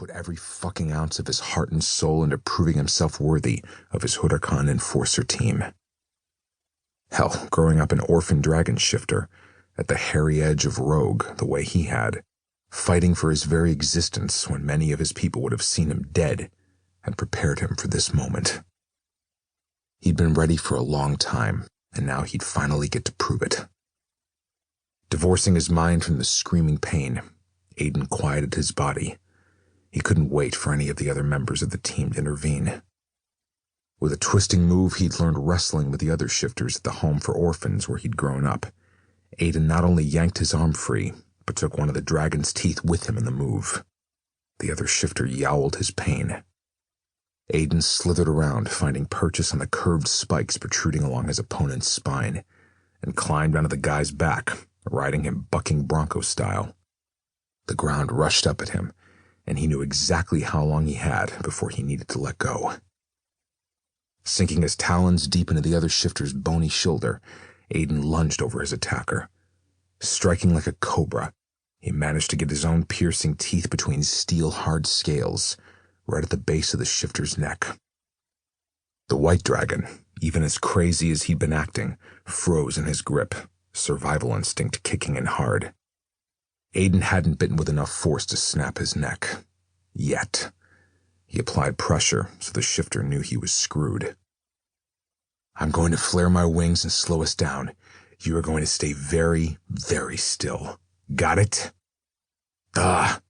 put every fucking ounce of his heart and soul into proving himself worthy of his Huracán enforcer team. Hell, growing up an orphan dragon shifter, at the hairy edge of rogue the way he had, fighting for his very existence when many of his people would have seen him dead, had prepared him for this moment. He'd been ready for a long time, and now he'd finally get to prove it. Divorcing his mind from the screaming pain, Aidan quieted his body. He couldn't wait for any of the other members of the team to intervene. With a twisting move he'd learned wrestling with the other shifters at the home for orphans where he'd grown up, Aidan not only yanked his arm free, but took one of the dragon's teeth with him in the move. The other shifter yowled his pain. Aidan slithered around, finding purchase on the curved spikes protruding along his opponent's spine, and climbed onto the guy's back, riding him bucking bronco style. The ground rushed up at him, and he knew exactly how long he had before he needed to let go. Sinking his talons deep into the other shifter's bony shoulder, Aidan lunged over his attacker. Striking like a cobra, he managed to get his own piercing teeth between steel-hard scales, right at the base of the shifter's neck. The white dragon, even as crazy as he'd been acting, froze in his grip, survival instinct kicking in hard. Aidan hadn't bitten with enough force to snap his neck. Yet. He applied pressure so the shifter knew he was screwed. "I'm going to flare my wings and slow us down. You are going to stay very, very still. Got it?" "Ah,"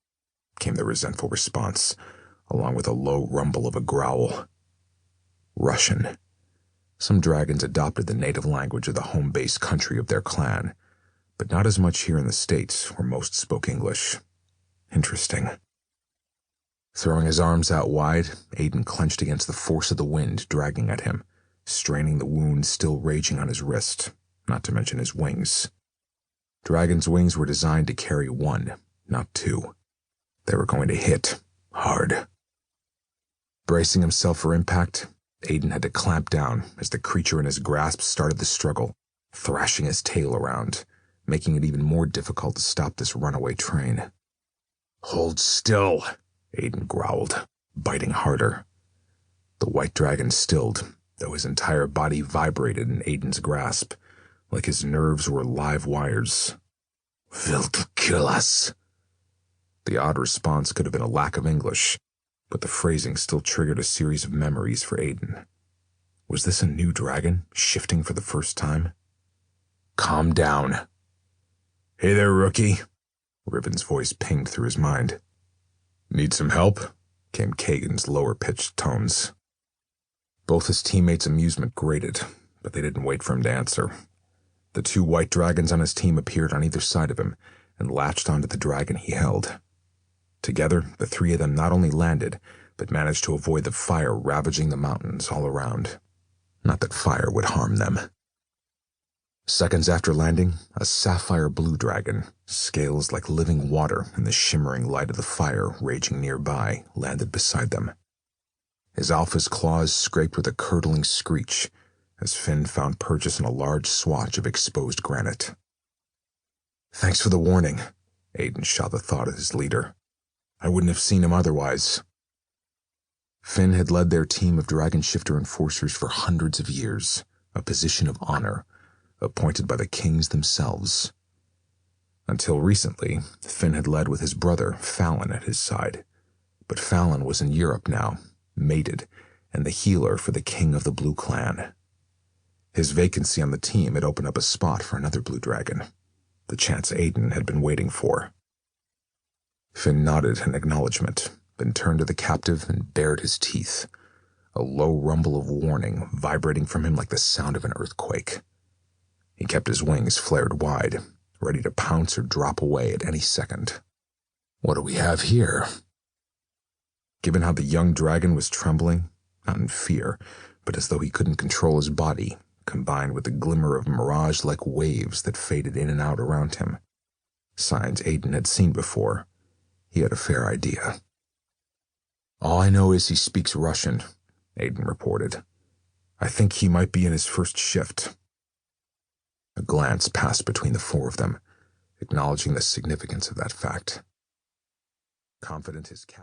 came the resentful response, along with a low rumble of a growl. Russian. Some dragons adopted the native language of the home-based country of their clan, but not as much here in the States, where most spoke English. Interesting. Throwing his arms out wide, Aidan clenched against the force of the wind dragging at him, straining the wound still raging on his wrist, not to mention his wings. Dragon's wings were designed to carry one, not two. They were going to hit hard. Bracing himself for impact, Aidan had to clamp down as the creature in his grasp started the struggle, thrashing his tail around, making it even more difficult to stop this runaway train. "Hold still," Aidan growled, biting harder. The white dragon stilled, though his entire body vibrated in Aidan's grasp, like his nerves were live wires. "Wilt kill us." The odd response could have been a lack of English, but the phrasing still triggered a series of memories for Aidan. Was this a new dragon, shifting for the first time? "Calm down." "Hey there, rookie," Riven's voice pinged through his mind. "Need some help?" came Kagan's lower-pitched tones. Both his teammates' amusement grated, but they didn't wait for him to answer. The two white dragons on his team appeared on either side of him and latched onto the dragon he held. Together, the three of them not only landed, but managed to avoid the fire ravaging the mountains all around. Not that fire would harm them. Seconds after landing, a sapphire blue dragon, scales like living water in the shimmering light of the fire raging nearby, landed beside them. His alpha's claws scraped with a curdling screech as Finn found purchase in a large swatch of exposed granite. "Thanks for the warning," Aidan shot the thought at his leader. "I wouldn't have seen him otherwise." Finn had led their team of dragon shifter enforcers for hundreds of years, a position of honor, appointed by the kings themselves. Until recently, Finn had led with his brother, Fallon, at his side. But Fallon was in Europe now, mated, and the healer for the king of the Blue Clan. His vacancy on the team had opened up a spot for another blue dragon, the chance Aidan had been waiting for. Finn nodded in acknowledgement, then turned to the captive and bared his teeth, a low rumble of warning vibrating from him like the sound of an earthquake. He kept his wings flared wide, ready to pounce or drop away at any second. What do we have here? Given how the young dragon was trembling, not in fear, but as though he couldn't control his body, combined with the glimmer of mirage-like waves that faded in and out around him, signs Aidan had seen before, he had a fair idea. "All I know is he speaks Russian," Aidan reported. "I think he might be in his first shift." A glance passed between the four of them, acknowledging the significance of that fact. Confident his captain